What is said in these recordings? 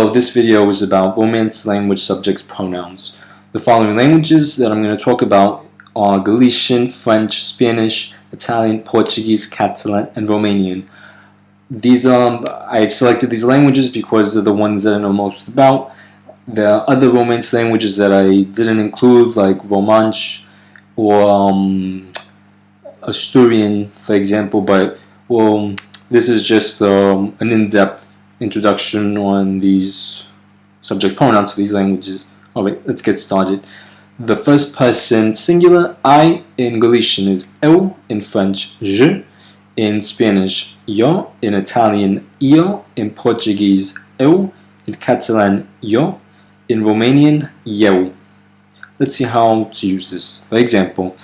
So this video is about Romance language subjects pronouns. The following languages that I'm going to talk about are Galician, French, Spanish, Italian, Portuguese, Catalan, and Romanian. I've selected these languages because they're the ones that I know most about. There are other Romance languages that I didn't include, like Romansh or Asturian, for example, but this is just an in-depth introduction on these subject pronouns for these languages. Alright, let's get started. The first person singular, I in Galician is eu, in French, je, in Spanish, yo, in Italian, io, in Portuguese, eu, in Catalan, yo, in Romanian, eu. Let's see how to use this. For example,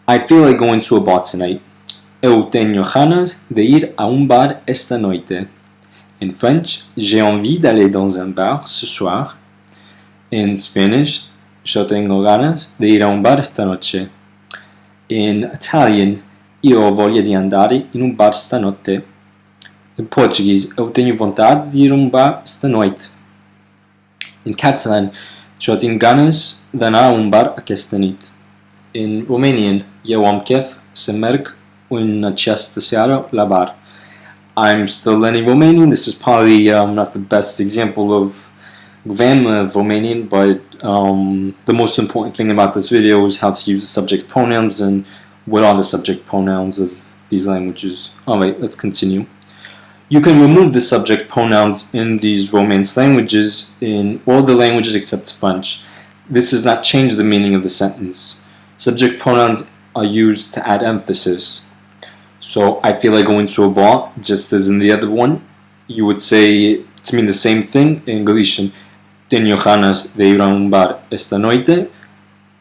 I feel like going to a bar tonight. Eu tenho ganas de ir a un bar esta noite. In French, j'ai envie d'aller dans un bar ce soir. In Spanish, yo tengo ganas de ir a un bar esta noche. In Italian, io ho voglia di andare in un bar stanotte. In Portuguese, eu tenho vontade de ir a un bar esta noite. In Catalan, jo tinc ganes d'anar a un bar aquesta nit. In Romanian, eu am chef să merg în această seară la bar. I'm still learning Romanian. This is probably not the best example of grammar of Romanian, but the most important thing about this video is how to use the subject pronouns and what are the subject pronouns of these languages. Alright, let's continue. You can remove the subject pronouns in these Romance languages in all the languages except French. This does not change the meaning of the sentence. Subject pronouns are used to add emphasis. So I feel like going to a bar, just as in the other one. You would say to mean the same thing in Galician. Tenho ganas de ir a un bar esta noite.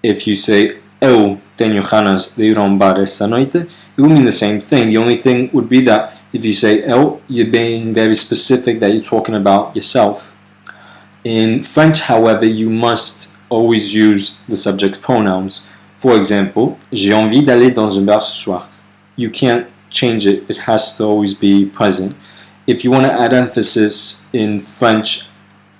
If you say eu tenho ganas de ir a un bar esta noite, it would mean the same thing. The only thing would be that if you say eu, you're being very specific that you're talking about yourself. In French, however, you must always use the subject pronouns. For example, j'ai envie d'aller dans un bar ce soir. You can't change it. It has to always be present. If you want to add emphasis in French,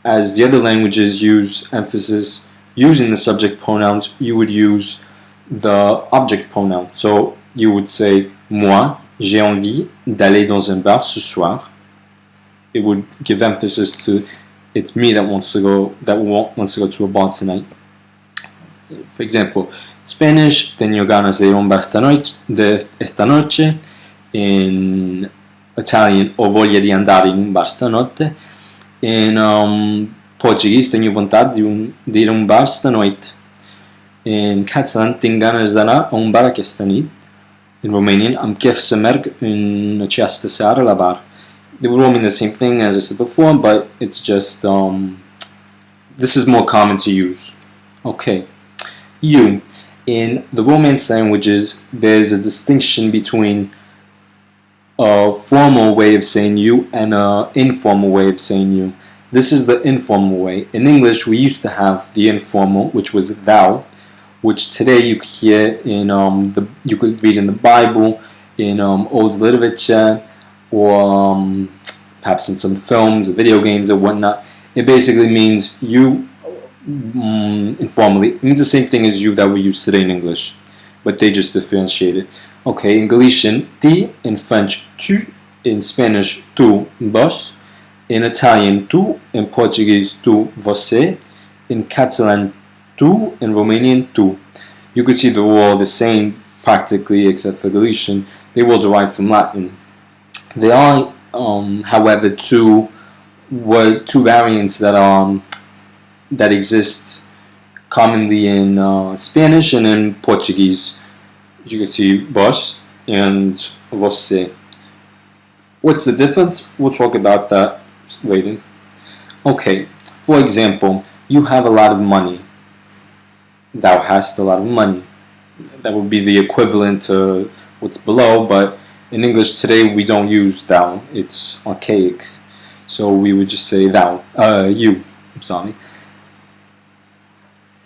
as the other languages use emphasis using the subject pronouns, you would use the object pronoun. So you would say, moi, j'ai envie d'aller dans un bar ce soir. It would give emphasis to it's me that wants to go to a bar tonight. For example, Spanish, tengo ganas de ir a un bar esta noche. In Italian, ho voglia di andare in un bar stanotte. In Portuguese, tenho vontade de ir a un bar esta noite. In Catalan, tenho ganas de anar a un bar aquesta nit. In Romanian, am chef să merg în această seară la bar. They would all mean the same thing as I said before, but it's just this is more common to use. Okay, you. In the Romance languages, there's a distinction between a formal way of saying you and an informal way of saying you. This is the informal way. In English, we used to have the informal, which was thou, which today you could hear in you could read in the Bible, in old literature, or perhaps in some films or video games or whatnot. It basically means you. Informally, it means the same thing as you that we use today in English, but they just differentiate it. Okay, in Galician, ti, in French, tu, in Spanish, tu, vos, in Italian, tu, in Portuguese, tu, você, in Catalan, tu, in Romanian, tu. You could see they're all the same practically, except for Galician. They will derive from Latin. There are, however, two variants that exist commonly in Spanish and in Portuguese. You can see vos and você. What's the difference? We'll talk about that later. Okay, for example, you have a lot of money. Thou hast a lot of money. That would be the equivalent to what's below, but in English today we don't use thou. It's archaic. So we would just say thou. You. I'm sorry.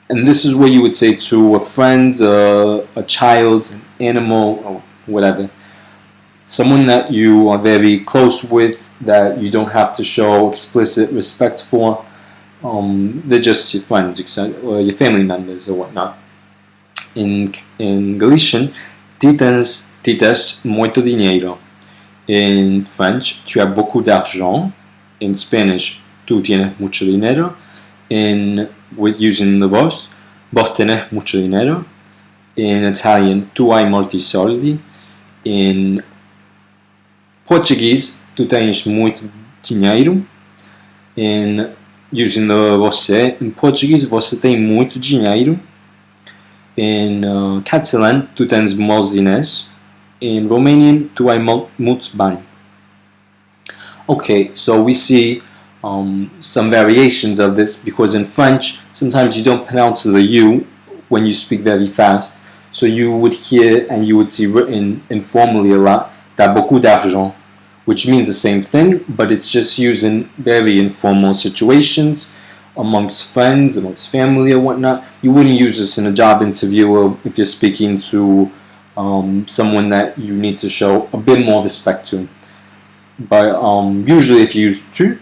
And this is what you would say to a friend, a child, an animal, or whatever. Someone that you are very close with, that you don't have to show explicit respect for. They're just your friends, or your family members or whatnot. In Galician, tens muito dinheiro. In French, tu as beaucoup d'argent. In Spanish, tú tienes mucho dinero. With using the vos tenés mucho dinero. In Italian, tu hai molti soldi. In Portuguese, tu tens muito dinheiro. In using the você, in Portuguese, você tem muito dinheiro. In Catalan, tu tens molts diners. In Romanian, tu ai mulți bani. Okay, so we see some variations of this, because in French, sometimes you don't pronounce the U when you speak very fast. So you would hear and you would see written informally a lot, t'as beaucoup d'argent, which means the same thing, but it's just used in very informal situations, amongst friends, amongst family or whatnot. You wouldn't use this in a job interview or if you're speaking to someone that you need to show a bit more respect to. But usually if you use tu,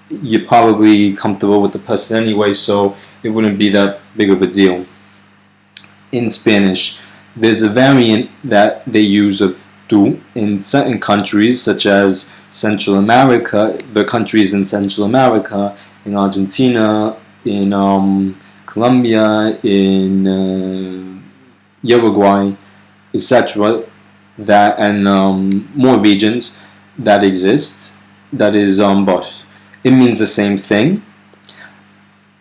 you're probably comfortable with the person anyway, so it wouldn't be that big of a deal. In Spanish, there's a variant that they use of tu in certain countries, such as Central America, the countries in Central America, in Argentina, in Colombia, in Uruguay, etc. That and more regions that exist. That is vos. It means the same thing.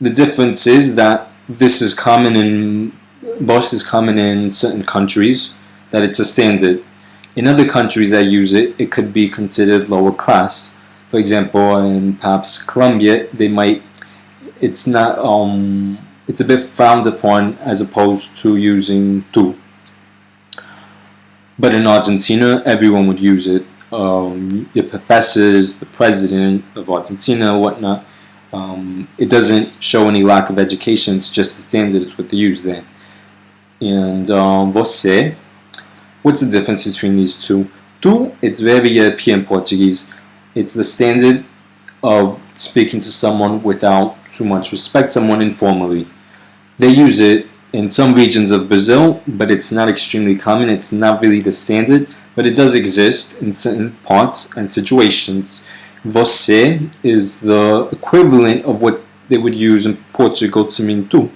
The difference is that this is common in vos is common in certain countries, that it's a standard. In other countries that use it, it could be considered lower class. For example, in perhaps Colombia, it's a bit frowned upon as opposed to using tu. But in Argentina, everyone would use it. Your professors, the president of Argentina, whatnot. It doesn't show any lack of education. It's just the standard. It's what they use there. And você, what's the difference between these two? Tu, it's very European Portuguese. It's the standard of speaking to someone without too much respect, someone informally. They use it in some regions of Brazil, but it's not extremely common. It's not really the standard, but it does exist in certain parts and situations. Você is the equivalent of what they would use in Portugal to mean tu,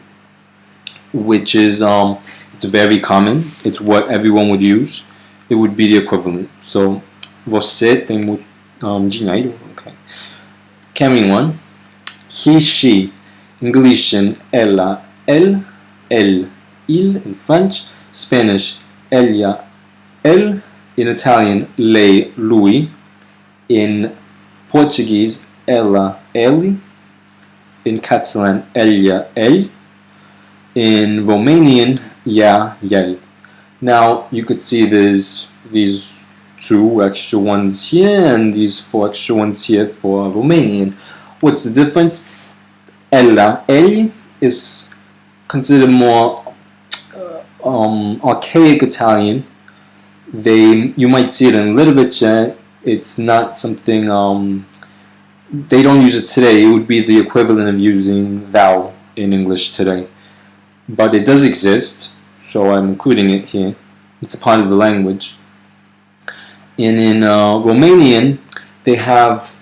which is it's very common. It's what everyone would use. It would be the equivalent. So você tem muito dinheiro. Okay. Carrying one. He, she. In Galician, ela, el, il. In French, Spanish, ella, el. In Italian, lei, lui. In Portuguese, ela, ele. In Catalan, ella, el. In Romanian, ea, el. Now you could see there's these 2 extra ones here and these 4 extra ones here for Romanian. What's the difference? Ella, el is considered more archaic Italian. You might see it in literature. It's not something they don't use it today. It would be the equivalent of using thou in English today. But it does exist, so I'm including it here. It's a part of the language. And in Romanian, they have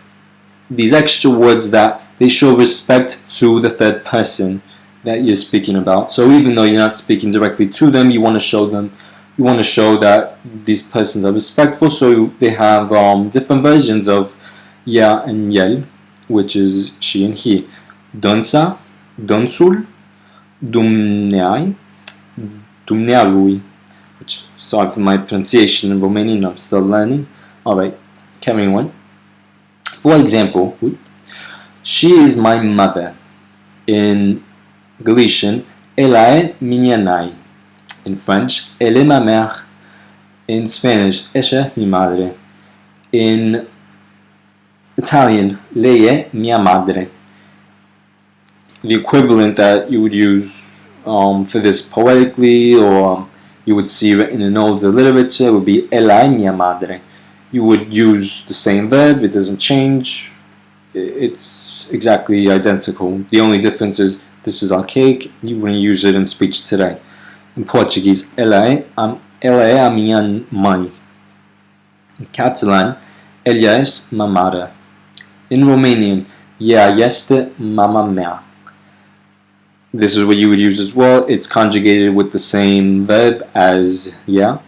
these extra words that they show respect to the third person that you're speaking about. So even though you're not speaking directly to them, you want to show that these persons are respectful. So they have different versions of ea and el, which is she and he. Dânsa, dânsul, dumneai, dumnealui. Which, sorry for my pronunciation in Romanian, I'm still learning. Alright, carrying on. For example, she is my mother. In Galician, ela é minha mãe. In French, elle est ma mère. In Spanish, ella es mi madre. In Italian, lei è mia madre. The equivalent that you would use for this poetically, or you would see written in older literature, would be ella è mia madre. you would use the same verb. It doesn't change. It's exactly identical. The only difference is this is archaic. You wouldn't use it in speech today. In Portuguese, ela é a minha mãe. In Catalan, ella es ma mare. In Romanian, ea este mama mea. This is what you would use as well. It's conjugated with the same verb as yeah.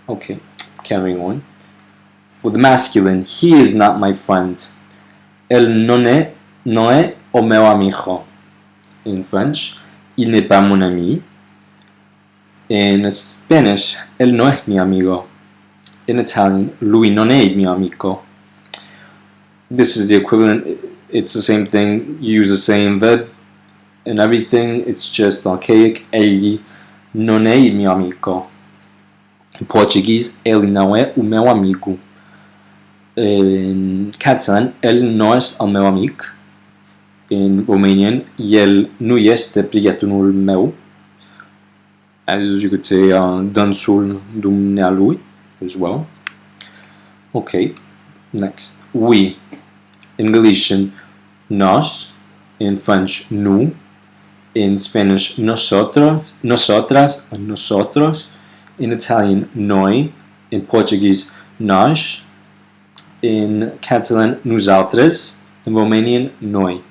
Okay, carrying on. For the masculine, he is not my friend. El no es o meu amigo. In French, il n'est pas mon ami. In Spanish, él no es mi amigo. In Italian, lui non è il mio amico. This is the equivalent. It's the same thing. You use the same verb and everything. It's just archaic. Egli non è il mio amico. In Portuguese, ele não é o meu amigo. In Catalan, el no es el meu amic. In Romanian, el nu este prietenul meu. As you could say, dânsul dumnealui as well. Okay, next. We. In Galician, nos. In French, nous. In Spanish, nosotros, nosotras, nosotros. In Italian, noi. In Portuguese, nós. In Catalan, nosaltres. In Romanian, noi.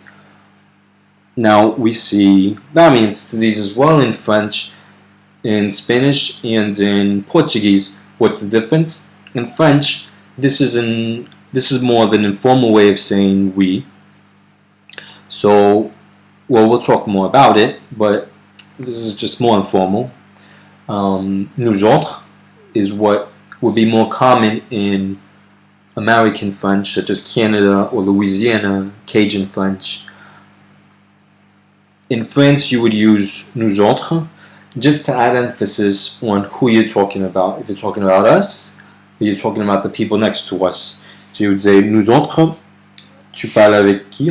Now we see variants to these as well in French, in Spanish, and in Portuguese. What's the difference? In French, this is more of an informal way of saying we. So, well, we'll talk more about it, but this is just more informal. Nous autres is what would be more common in American French, such as Canada or Louisiana, Cajun French. In France, you would use nous autres just to add emphasis on who you're talking about. If you're talking about us, or you're talking about the people next to us. So you would say nous autres, tu parles avec qui?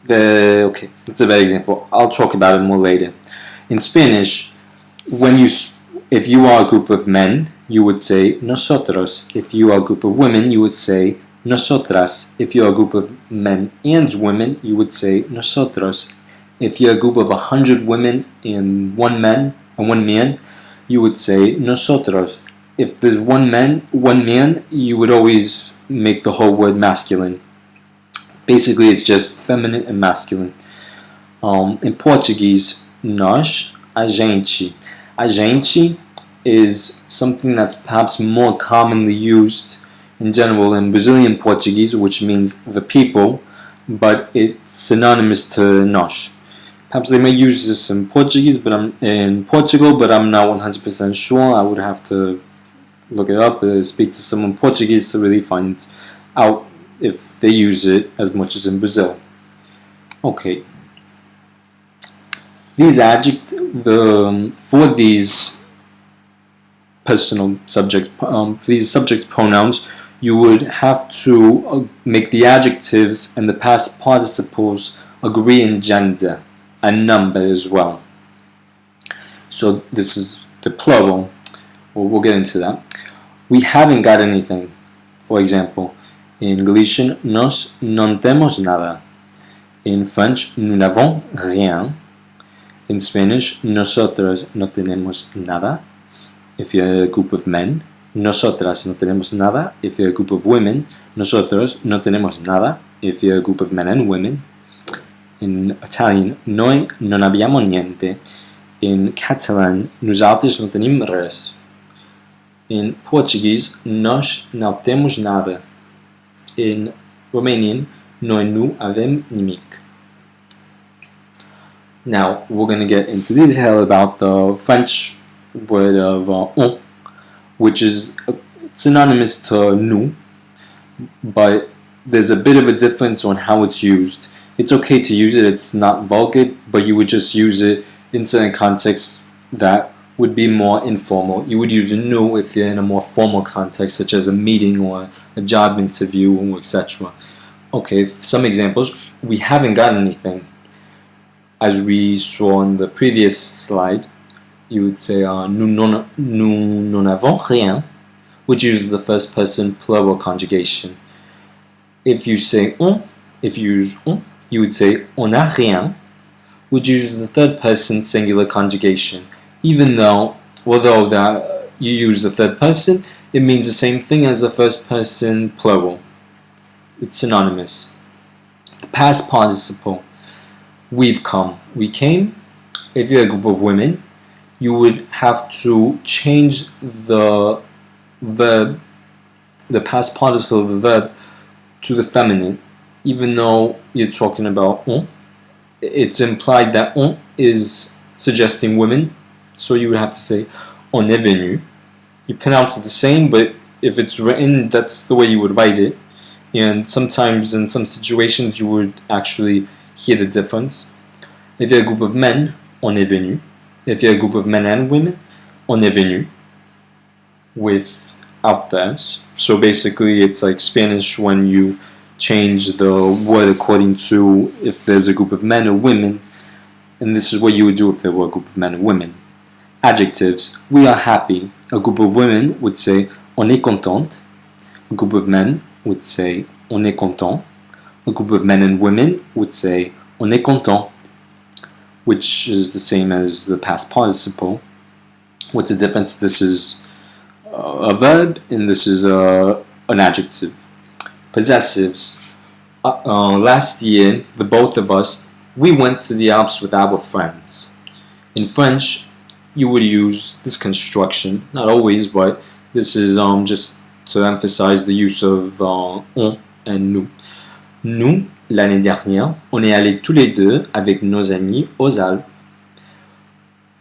Okay, that's a bad example. I'll talk about it more later. In Spanish, if you are a group of men, you would say nosotros. If you are a group of women, you would say nosotras. If you're a group of men and women, you would say nosotros. If you're a group of 100 women and one man, you would say nosotros. If there's one man, you would always make the whole word masculine. Basically, it's just feminine and masculine. In Portuguese, nós, a gente. A gente is something that's perhaps more commonly used in general in Brazilian Portuguese, which means the people, but it's synonymous to nós. Perhaps they may use this in Portuguese, in Portugal, but I'm not 100% sure. I would have to look it up, speak to someone Portuguese to really find out if they use it as much as in Brazil. Okay. These for these personal subject, for these subject pronouns, you would have to make the adjectives and the past participles agree in gender and number as well. So this is the plural. Well, we'll get into that. We haven't got anything. For example, in Galician, nos non temos nada. In French, nous n'avons rien. In Spanish, nosotros no tenemos nada. If you're a group of men, nosotras no tenemos nada. If you're a group of women, nosotros no tenemos nada. If you're a group of men and women. In Italian, noi non abbiamo niente. In Catalan, nosaltres não tenim res. In Portuguese, nós não temos nada. In Romanian, noi nu avem nimic. Now, we're going to get into detail about the French word of on, which is synonymous to nous, but there's a bit of a difference on how it's used. It's okay to use it, it's not vulgar, but you would just use it in certain contexts that would be more informal. You would use nous if you're in a more formal context, such as a meeting or a job interview, etc. Okay, some examples. We haven't got anything. As we saw on the previous slide, you would say nous n'en avons rien. which uses the first person plural conjugation. If you say on, if you use on, you would say on n'a rien, which uses the third person singular conjugation. Even though, although that you use the third person, it means the same thing as the first person plural. It's synonymous. The past participle. We've come. We came. If you're a group of women, you would have to change the verb, the past participle of the verb, to the feminine. Even though you're talking about on, it's implied that on is suggesting women, so you would have to say on est venu. You pronounce it the same, but if it's written, that's the way you would write it. And sometimes in some situations you would actually hear the difference. If you're a group of men, on est venu. If you're a group of men and women, on est venu. Without the S. So basically it's like Spanish when you change the word according to if there's a group of men or women, and this is what you would do if there were a group of men and women. Adjectives. We are happy. A group of women would say on est contente. A group of men would say on est content. A group of men and women would say on est content, which is the same as the past participle. What's the difference? This is a verb and this is an adjective. Possessives. Last year, the both of us, we went to the Alps with our friends. In French, you would use this construction, not always, but this is just to emphasize the use of on and nous. Nous, l'année dernière, on est allés tous les deux avec nos amis aux Alpes.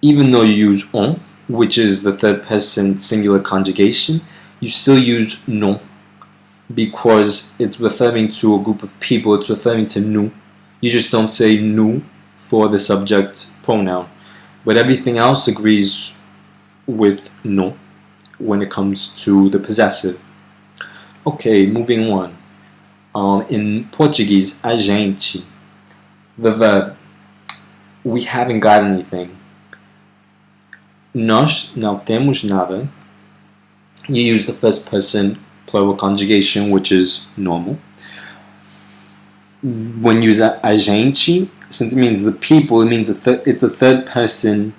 Even though you use on, which is the third person singular conjugation, you still use non, because it's referring to a group of people, it's referring to nous. You just don't say nous for the subject pronoun. But everything else agrees with non when it comes to the possessive. Okay, moving on. In Portuguese, a gente, the verb, we haven't got anything. Nós não temos nada. You use the first person plural conjugation, which is normal. When you use a gente, since it means the people, it means it's a third person.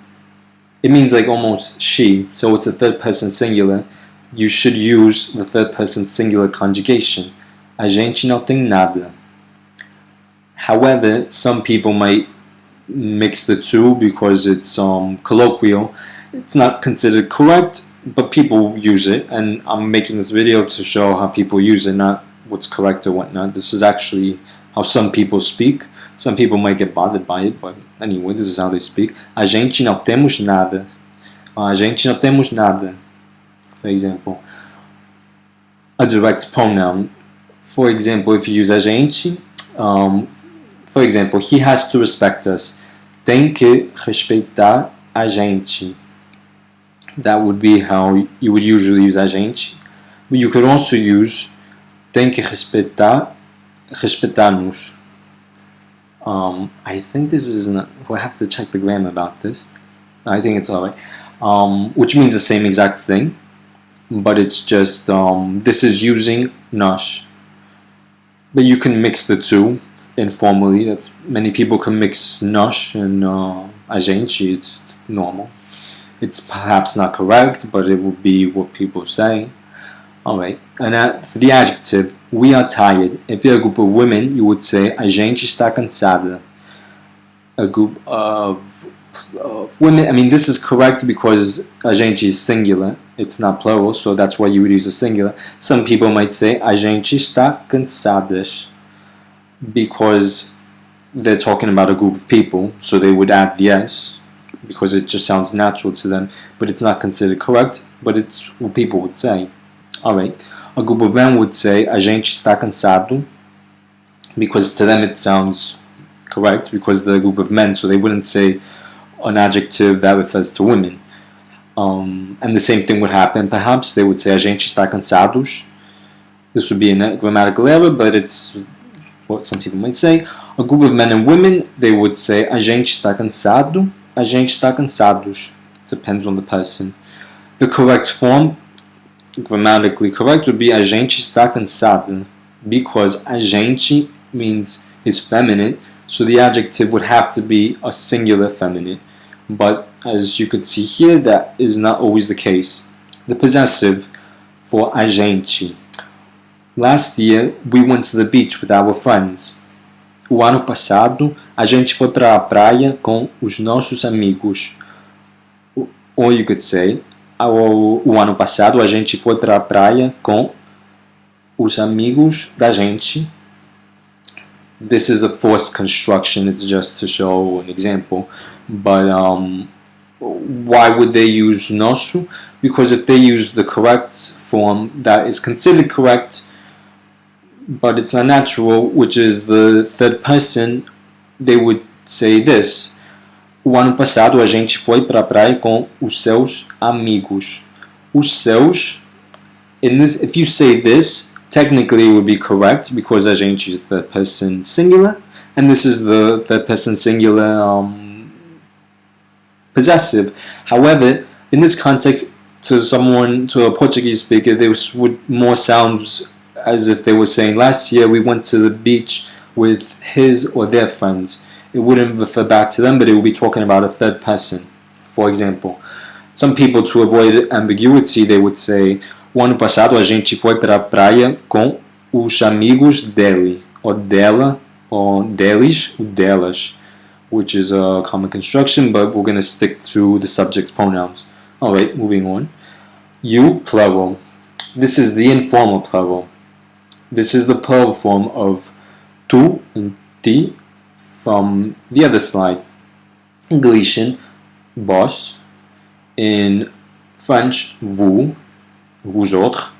It means like almost she, so it's a third person singular. You should use the third person singular conjugation. A gente não tem nada. However, some people might mix the two because it's colloquial. It's not considered correct, but people use it, and I'm making this video to show how people use it, not what's correct or whatnot. This is actually how some people speak. Some people might get bothered by it, but anyway, this is how they speak. A gente não temos nada. A gente não temos nada. For example, a direct pronoun. For example, if you use a gente, for example, he has to respect us. Tem que respeitar a gente. That would be how you would usually use a gente. But you could also use tem que respeitar-nos. I think this is not. We'll have to check the grammar about this. I think it's alright. Which means the same exact thing, but it's just this is using nós. But you can mix the two informally. That's many people can mix nós and a gente. It's normal. It's perhaps not correct, but it would be what people say. Alright, and for the adjective, we are tired. If you're a group of women, you would say a gente está cansada. A group of women, I mean, this is correct because a gente is singular, it's not plural, so that's why you would use a singular. Some people might say a gente está cansadas because they're talking about a group of people, so they would add the S because it just sounds natural to them, but it's not considered correct, but it's what people would say. Alright, a group of men would say a gente está cansado because to them it sounds correct because they're a group of men, so they wouldn't say an adjective that refers to women. And the same thing would happen, perhaps they would say a gente está cansados. This would be a grammatical error, but it's what some people might say. A group of men and women, they would say a gente está cansado, a gente está cansados. Depends on the person. The correct form grammatically correct would be a gente está cansada, because a gente means it's feminine, so the adjective would have to be a singular feminine. But as you could see here, that is not always the case. The possessive for a gente. Last year, we went to the beach with our friends. O ano passado, a gente foi para a praia com os nossos amigos. Or you could say, o ano passado a gente foi para a praia com os amigos da gente. This is a forced construction, it's just to show an example. But why would they use nosso? Because if they use the correct form that is considered correct, but it's not natural, which is the third person, they would say this. O ano passado a gente foi para a praia com os seus amigos. Os seus, if you say this, technically it would be correct because a gente is third person singular, and this is the third person singular possessive. However, in this context, to a Portuguese speaker, this would more sound as if they were saying, last year we went to the beach with his or their friends. It wouldn't refer back to them, but it would be talking about a third person. For example, some people, to avoid ambiguity, they would say, o ano passado a gente foi para a praia com os amigos dele, or dela, or deles, ou delas, which is a common construction, but we're going to stick to the subject's pronouns. Alright, moving on. You, plural. This is the informal plural. This is the plural form of tu and ti from the other slide. In Galician, vós. In French, vous, vous autres.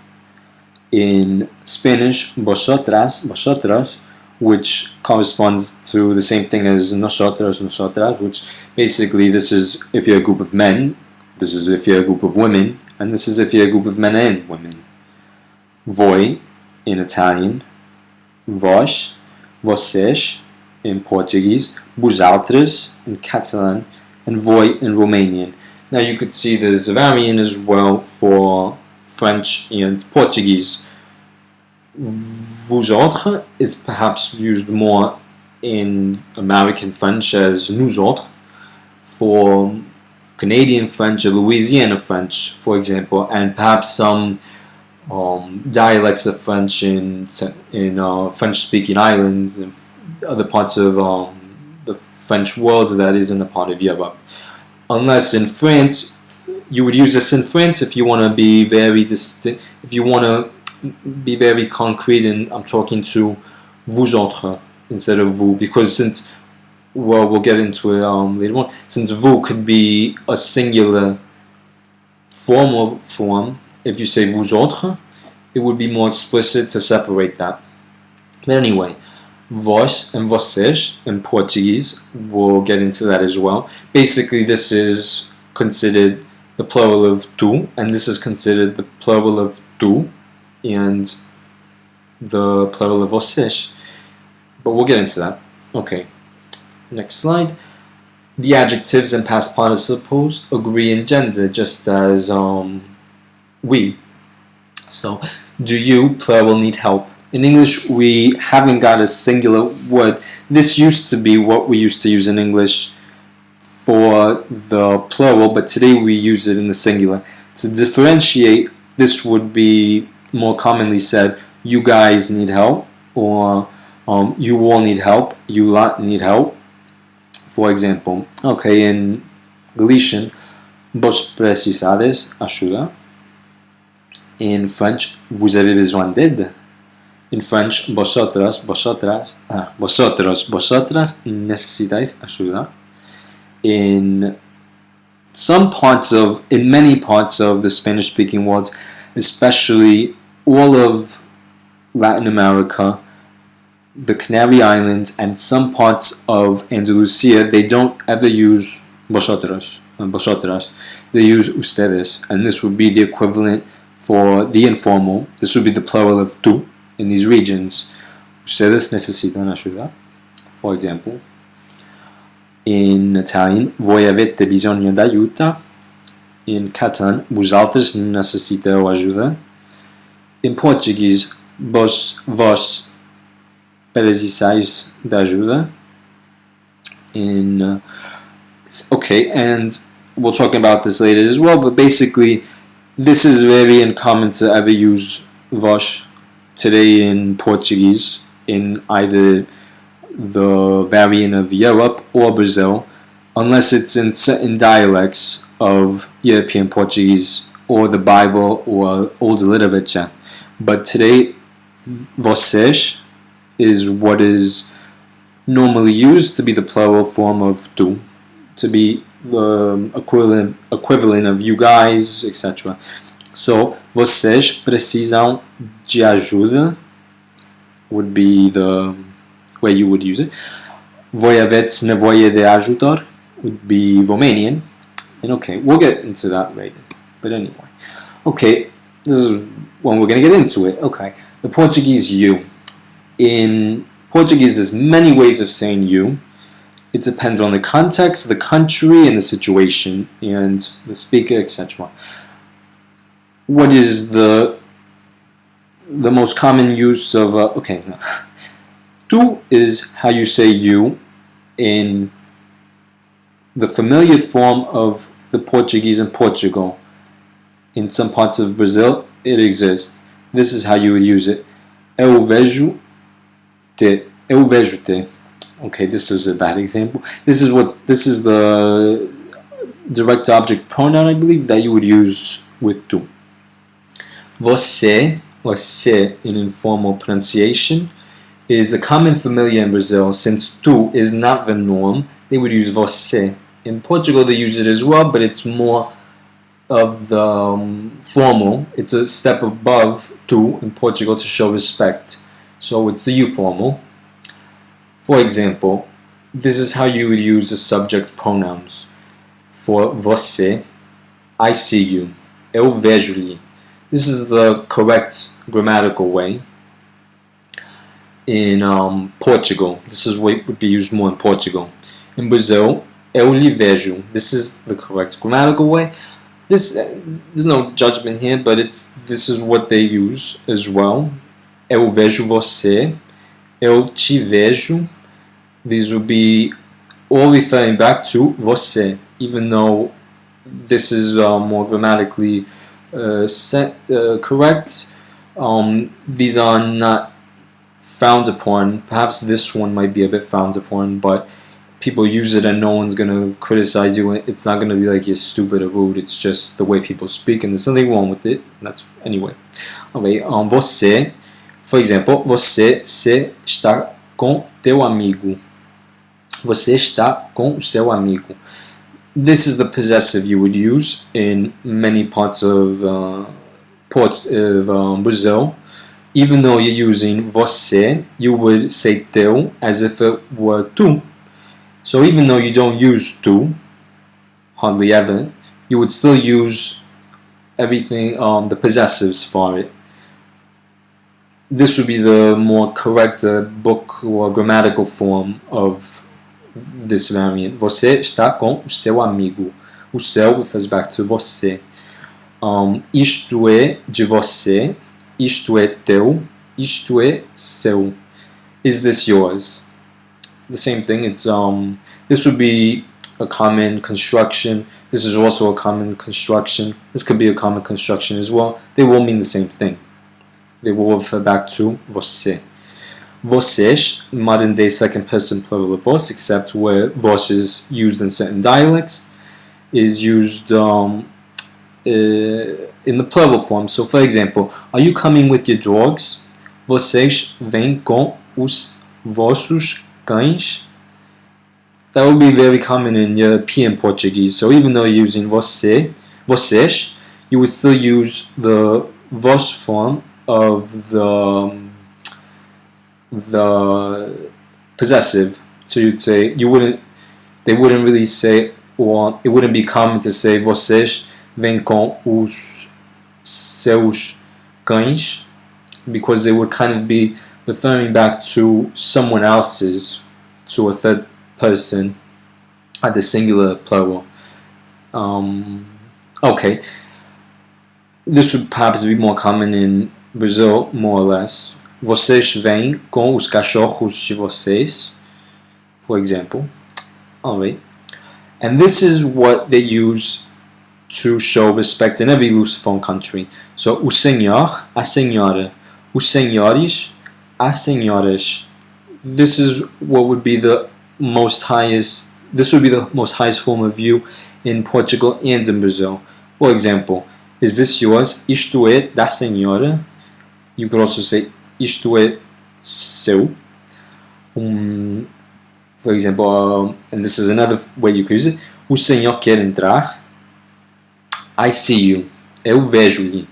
In Spanish, vosotras, vosotras, which corresponds to the same thing as nosotros, nosotras, which basically this is if you're a group of men, this is if you're a group of women, and this is if you're a group of men and women. Voi in Italian, vós, vocês in Portuguese, vosaltres in Catalan, and voi in Romanian. Now you could see there's a variant as well for French and Portuguese. Vous autres is perhaps used more in American French as nous autres. For Canadian French or Louisiana French, for example, and perhaps some dialects of French in French-speaking islands and other parts of the French world that isn't a part of Europe. Unless in France, you would use this in France if you want to be very distinct, if you want to be very concrete, and I'm talking to vous autres instead of vous, because since, well, we'll get into it later on, since vous could be a singular formal form, if you say vous autres, it would be more explicit to separate that. But anyway, vós and vocês in Portuguese, we'll get into that as well. Basically, this is considered the plural of tu, and this is considered the plural of tu and the plural of vocês. But we'll get into that. Okay, next slide. The adjectives and past participles agree in gender, just as we. So, do you, plural, need help? In English, we haven't got a singular word. This used to be what we used to use in English for the plural, but today we use it in the singular. To differentiate, this would be more commonly said, you guys need help, or you all need help, you lot need help. For example, okay, in Galician, vos precisades ajuda. In French, vous avez besoin d'aide. In French, vosotros, vosotras necesitáis ayuda. In many parts of the Spanish-speaking world, especially all of Latin America, the Canary Islands, and some parts of Andalusia, they don't ever use vosotros and vosotras. They use ustedes, and this would be the equivalent for the informal. This would be the plural of tú in these regions. Ustedes necesitan ayuda. For example, in Italian, voi avete bisogno d'aiuto. In catalan, vosaltres necessiteu ajuda. In Portuguese, vós precisais de ajuda. Okay, and we'll talk about this later as well, but basically this is very uncommon to ever use vós today in Portuguese in either the variant of Europe or Brazil, unless it's in certain dialects of European Portuguese or the Bible or old literature. But today, vocês is what is normally used to be the plural form of tu, to be the equivalent of you guys, etc. So, vocês precisam de ajuda would be the way you would use it. Voi aveți nevoie de ajutor would be Romanian. And okay, we'll get into that later. But anyway, okay, this is when we're going to get into it. Okay, the Portuguese you. In Portuguese, there's many ways of saying you. It depends on the context, the country, and the situation, and the speaker, etc. What is the most common use of tu is how you say you in the familiar form of the Portuguese in Portugal. In some parts of Brazil, it exists. This is how you would use it. Eu vejo te. Okay, this is a bad example. This is the direct object pronoun, I believe, that you would use with tu. Você in informal pronunciation is the common familiar in Brazil. Since tu is not the norm, they would use você. In Portugal, they use it as well, but it's more of the formal. It's a step above tu in Portugal to show respect. So it's the you formal. For example, this is how you would use the subject pronouns. For você, I see you. Eu vejo-lhe. This is the correct grammatical way. In Portugal, this is what would be used more in Portugal. In Brazil, eu lhe vejo. This is the correct grammatical way. There's no judgment here, but this is what they use as well. Eu vejo você. Eu te vejo. These would be all referring back to você, even though this is more grammatically correct. These are not frowned upon. Perhaps this one might be a bit frowned upon, but people use it and no one's going to criticize you. It's not going to be like you're stupid or rude. It's just the way people speak, and there's nothing wrong with it. That's anyway. Okay, você, for example, você está com teu amigo. Você está com seu amigo. This is the possessive you would use in many parts of Brazil. Even though you're using você, you would say teu as if it were tu. So even though you don't use tu, hardly ever, you would still use everything, the possessives for it. This would be the more correct book or grammatical form of this variant. Você está com o seu amigo. O seu refers back to você. Isto é de você. Isto é teu. Isto é seu. Is this yours? The same thing. It's this would be a common construction. This is also a common construction. This could be a common construction as well. They will mean the same thing. They will refer back to você. Vocês, modern day second person plural of vós, except where vós is used in certain dialects, is used in the plural form. So, for example, are you coming with your dogs? Vocês vêm com os vossos cães? That would be very common in European Portuguese. So even though you're using vocês, you would still use the vós form of the possessive. So you'd say, they wouldn't really say, or it wouldn't be common to say vocês vêm com os seus cães, because they would kind of be referring back to someone else's, to a third person, at the singular plural. Okay, this would perhaps be more common in Brazil, more or less. Vocês vêm com os cachorros de vocês, for example. Alright. And this is what they use to show respect in every Lusophone country. So, o senhor, a senhora. Os senhores, as senhoras. This is what would be the most highest. This would be the most highest form of you in Portugal and in Brazil. For example, is this yours? Isto é da senhora. You could also say isto é seu. For example, and this is another way you could use it. O senhor quer entrar. I see you. Eu vejo-lhe.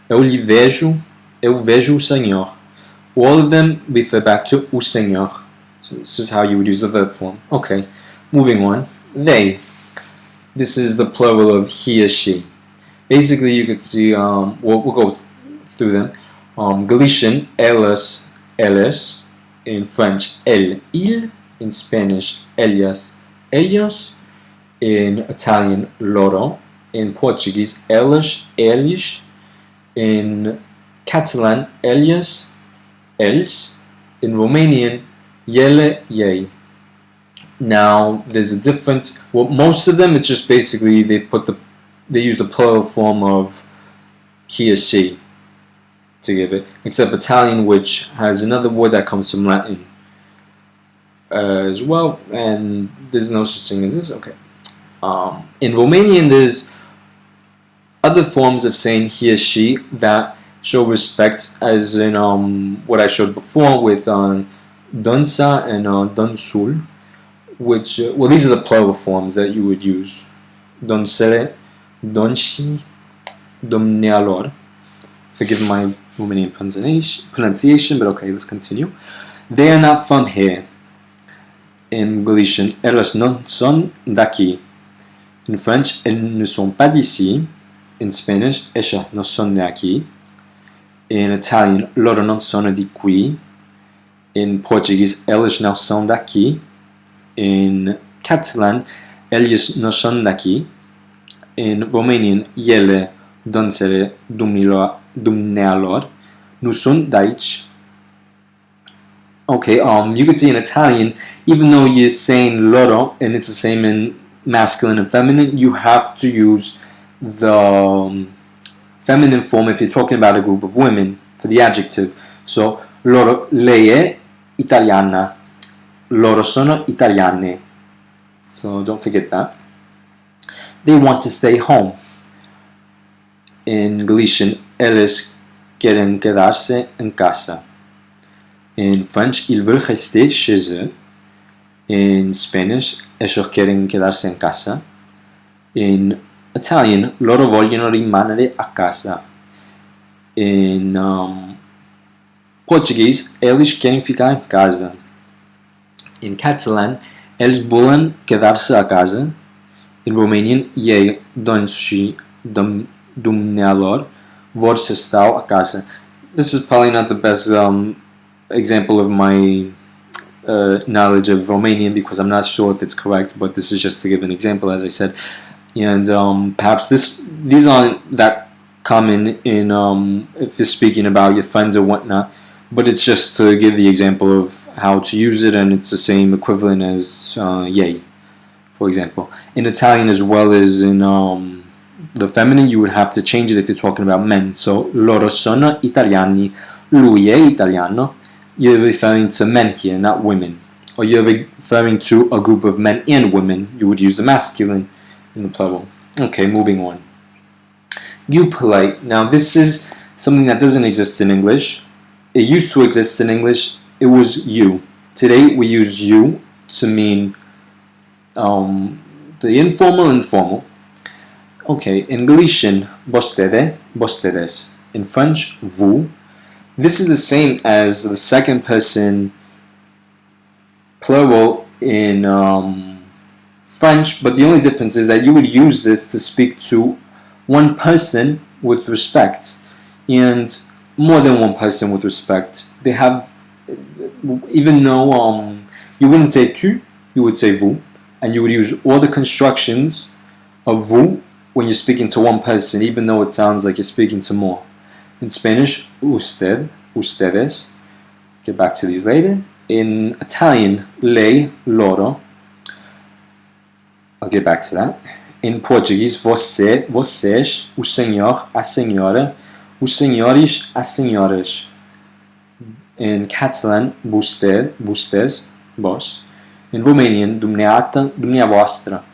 Eu lhe vejo. Eu vejo o senhor. All of them refer back to o senhor. So this is how you would use the verb form. Okay, moving on. They. This is the plural of he or she. Basically, you could see, we'll go through them. Galician, elas, elas. In French, elle, il. In Spanish, ellas, ellos. In Italian, loro. In Portuguese, elas, eles. In Catalan, ellas, els. In Romanian, yele, ye. Now, there's a difference. Well, most of them, it's just basically they use the plural form of he or she to give it, except Italian, which has another word that comes from Latin as well, and there's no such thing as this. Okay. In Romanian, there's other forms of saying he or she that show respect, as in what I showed before with donsa and donsul, which, well, these are the plural forms that you would use. Donsele, donshi, domnealor. Forgive my Romanian pronunciation, but okay, let's continue. They are not from here. In Galician, elas não são daqui. In French, elles ne sont pas d'ici. In Spanish, esas não são daqui. In Italian, loro non sono di qui. In Portuguese, elas não são daqui. In Catalan, eles não são daqui. In Romanian, ele, donsele, dumnealor, nu sunt d'aici. Okay, you could see in Italian, even though you're saying loro and it's the same in masculine and feminine, you have to use the feminine form if you're talking about a group of women for the adjective. So, loro, lei è italiana. Loro sono italiane. So, don't forget that. They want to stay home. In Galician, elles quieren quedarse en casa. In French, ils veulent rester chez eux. In Spanish, ellos quieren quedarse en casa. In Italian, loro vogliono rimanere a casa. In Portuguese, eles querem ficar em casa. In Catalan, eles volen quedar-se a casa. In Romanian, ei, donși, dumnealor, vor să stau a casa. This is probably not the best example of my knowledge of Romanian, because I'm not sure if it's correct, but this is just to give an example, as I said. And perhaps these aren't that common in if you're speaking about your friends or whatnot, but it's just to give the example of how to use it, and it's the same equivalent as yay, for example. In Italian, as well as in the feminine, you would have to change it if you're talking about men. So, loro sono italiani, lui è italiano. You're referring to men here, not women. Or you're referring to a group of men and women. You would use the masculine in the plural. Okay, moving on. You polite. Now, this is something that doesn't exist in English. It used to exist in English. It was you. Today, we use you to mean the informal and formal. Okay, in Galician, vostede, vostedes. In French, vous. This is the same as the second person plural in French, but the only difference is that you would use this to speak to one person with respect, and more than one person with respect. They have, even though you wouldn't say tu, you would say vous, and you would use all the constructions of vous when you're speaking to one person, even though it sounds like you're speaking to more. In Spanish, usted, ustedes. Get back to these later. In Italian, lei, loro. I'll get back to that. In Portuguese, você, vocês, o senhor, a senhora, os senhores, as senhoras. In Catalan, vostè, vostès, vos. In Romanian, dumneata, dumneavoastră.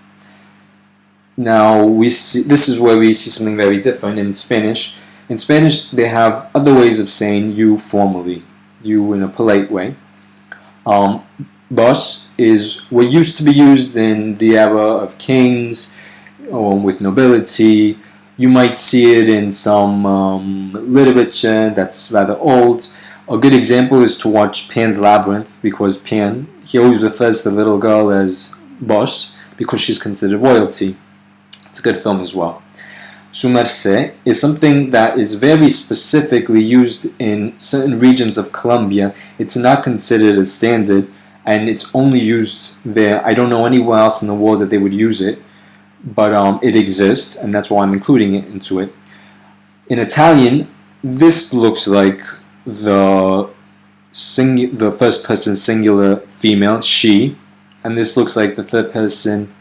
Now we see, this is where we see something very different in Spanish. In Spanish, they have other ways of saying you formally, you in a polite way. Vos is what used to be used in the era of kings or with nobility. You might see it in some literature that's rather old. A good example is to watch Pan's Labyrinth, because Pan, he always refers to the little girl as vos because she's considered royalty. It's a good film as well. Su merced is something that is very specifically used in certain regions of Colombia. It's not considered a standard, and it's only used there. I don't know anywhere else in the world that they would use it, but it exists, and that's why I'm including it into it. In Italian, this looks like the first person singular female, she, and this looks like the third person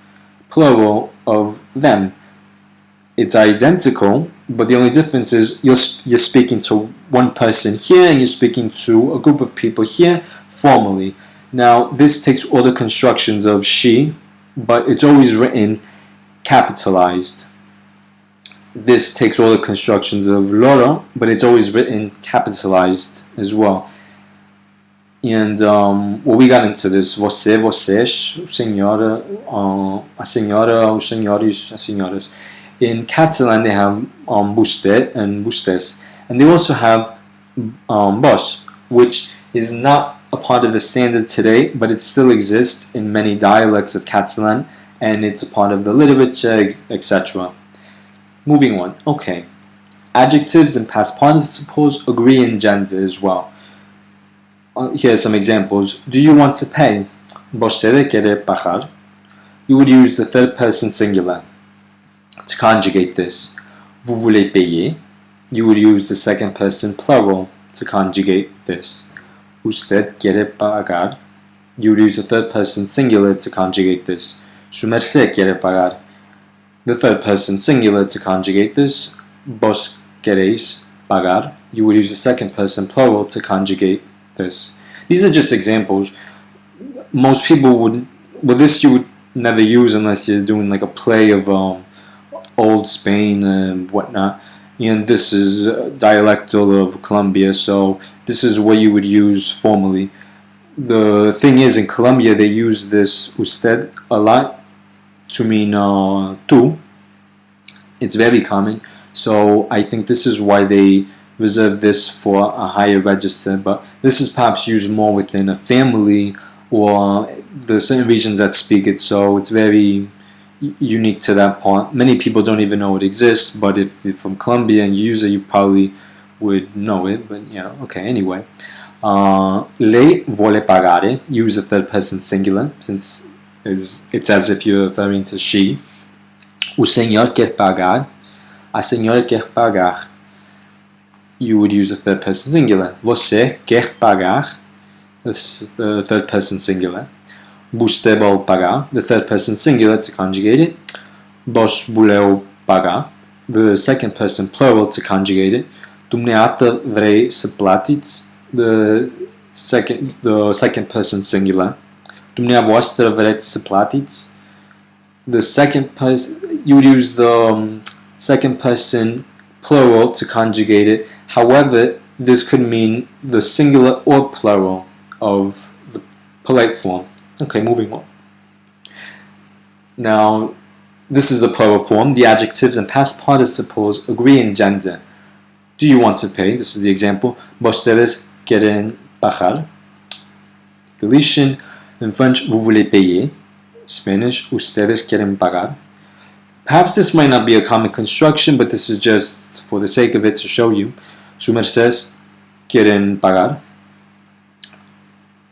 plural of them. It's identical, but the only difference is you're speaking to one person here and you're speaking to a group of people here formally. Now, this takes all the constructions of she, but it's always written capitalized. This takes all the constructions of loro, but it's always written capitalized as well. And well, we got into this. Você, vocês, senhora, a senhora, os senhores, as senhoras. In Catalan, they have vostè and vostès. And they also have vos, which is not a part of the standard today, but it still exists in many dialects of Catalan, and it's a part of the literature, etc. Moving on. Okay. Adjectives and past participles agree in gender as well. Here are some examples. Do you want to pay? Você quer pagar? You would use the third person singular to conjugate this. Vous voulez payer? You would use the second person plural to conjugate this. Usted quiere pagar? You would use the third person singular to conjugate this. Su merced quiere pagar? The third person singular to conjugate this. Vos queréis pagar? You would use the second person plural to conjugate this. These are just examples. Most people would, well, this you would never use unless you're doing like a play of old Spain and whatnot. And this is dialectal of Colombia, so this is what you would use formally. The thing is, in Colombia, they use this usted a lot to mean tú. It's very common, so I think this is why they reserve this for a higher register, but this is perhaps used more within a family or the certain regions that speak it, so it's very unique to that part. Many people don't even know it exists, but if you're from Colombia and you use it, you probably would know it, but yeah, okay, anyway. Lei vuole pagare, use the third person singular, since it's as if you're referring to she. O senhor quer pagar, a senhora quer pagar. You would use the third person singular. Você quer pagar, this is the third person singular. Você vol pagar, the third person singular to conjugate it. Vos voleu pagar, the second person plural to conjugate it. Dumneata vrei să platiți, the second person singular. Dumneavoastră vreți să platiți. The second person, you would use the second person plural to conjugate it. However, this could mean the singular or plural of the polite form. Okay, moving on. Now, this is the plural form. The adjectives and past participles agree in gender. Do you want to pay? This is the example. Vocês querem pagar. Deletion. In French, vous voulez payer. Spanish, ustedes quieren pagar. Perhaps this might not be a common construction, but this is just for the sake of it to show you. Su merced quieren pagar.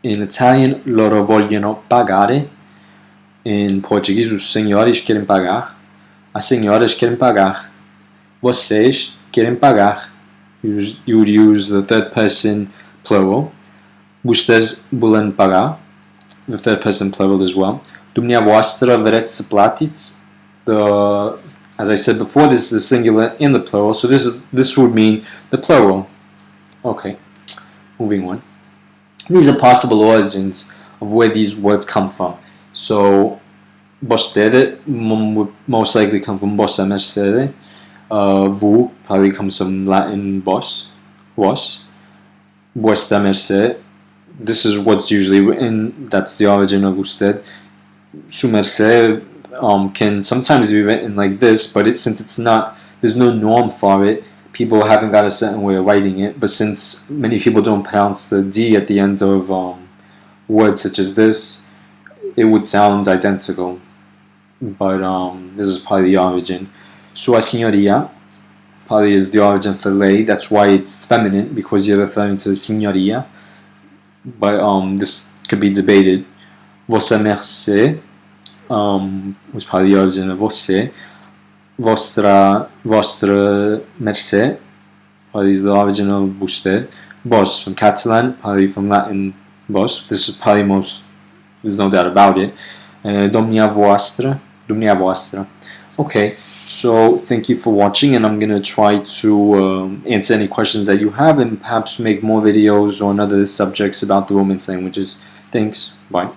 In Italian, loro vogliono pagare. In Portuguese, os senhores querem pagar. As senhoras querem pagar. Vocês querem pagar. You would use the third person plural. Vocês volen pagar. The third person plural as well. Dumneavoastră vreți să platiți. As I said before, this is the singular in the plural, so this would mean the plural. Okay, moving on. These are possible origins of where these words come from. So, vostede would most likely come from vossa mercede. Vous probably comes from Latin vos. Vuestra merced. This is what's usually written. That's the origin of usted. Su merced can sometimes be written like this, but since it's not, there's no norm for it. People haven't got a certain way of writing it, but since many people don't pronounce the D at the end of words such as this, it would sound identical. But this is probably the origin. Sua signoria probably is the origin for lei. That's why it's feminine, because you're referring to signoria. But this could be debated. Vossa mercê was probably the origin of você. Vostra mercê probably is the origin of vostè. Vos from Catalan, probably from Latin vos. This is probably there's no doubt about it. Dumneavoastră. Okay, so thank you for watching, and I'm going to try to answer any questions that you have and perhaps make more videos on other subjects about the Romance languages. Thanks, bye.